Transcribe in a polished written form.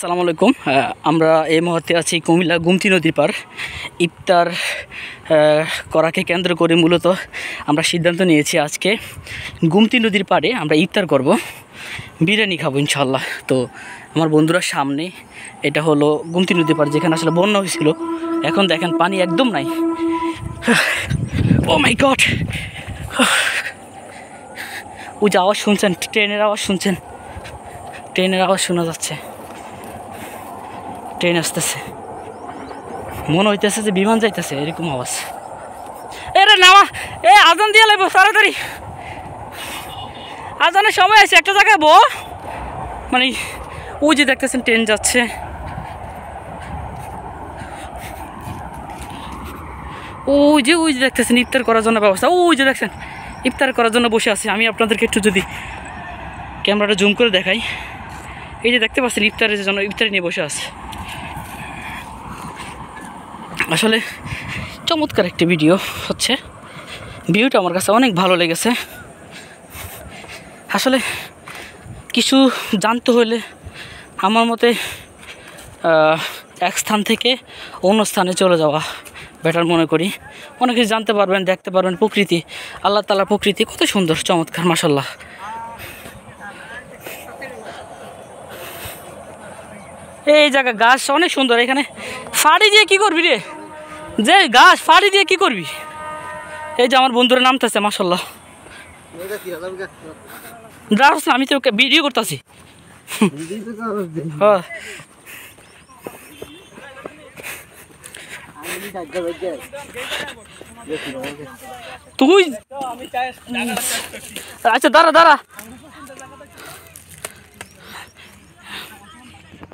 আসসালামু আলাইকুম। আমরা এই মুহূর্তে আছি কুমিল্লা গুমতি নদীর পার। ইফতার করাকে কেন্দ্র করে মূলত আমরা সিদ্ধান্ত নিয়েছি আজকে গুমতি নদীর পাড়ে আমরা ইফতার করব, বিরিয়ানি খাবো ইনশাল্লাহ। তো আমার বন্ধুরা সামনে এটা হলো গুমতি নদীর পাড়, যেখানে আসলে বন্যা হয়েছিল। এখন দেখেন পানি একদম নাই। ও মাই গড, ওই যে আওয়াজ শুনছেন, ট্রেনের আওয়াজ শুনছেন, ট্রেনের আওয়াজ শোনা যাচ্ছে। ট্রেন আসতেছে, মনে হইতেছে যে বিমান যাইতেছে, এরকম আওয়াজ। এরে নামা, আজান দিয়ে লাগবো তাড়াতাড়ি, আজানের সময় আছে। একটা জায়গায় মানে ওই যে দেখতেছেন ট্রেন যাচ্ছে। ওই যে দেখতেছেন ইফতার করার জন্য ব্যবস্থা, ওই যে দেখছেন ইফতার করার জন্য বসে আছে। আমি আপনাদেরকে একটু যদি ক্যামেরাটা জুম করে দেখাই, এই যে দেখতে পাচ্ছেন ইফতারের জন্য ইফতারি নিয়ে বসে আছে। আসলে চমৎকার একটি ভিডিও হচ্ছে, ভিউটা আমার কাছে অনেক ভালো লেগেছে। আসলে কিছু জানতে হলে আমার মতে এক স্থান থেকে অন্য স্থানে চলে যাওয়া বেটার মনে করি। অনেক কিছু জানতে পারবেন, দেখতে পারবেন। প্রকৃতি, আল্লাহ তাআলার প্রকৃতি কত সুন্দর, চমৎকার, মাশাআল্লাহ। এই জায়গা গাছ অনেক সুন্দর। এখানে ফাড়ি দিয়ে কি করবি রে, যে গাছ ফাড়ি দিয়ে কি করবি? এই যে আমার বন্ধুরা নামতেছে, মাশাআল্লাহ। আমি তো ভিডিও করতেছি। তুই আচ্ছা দাঁড়া,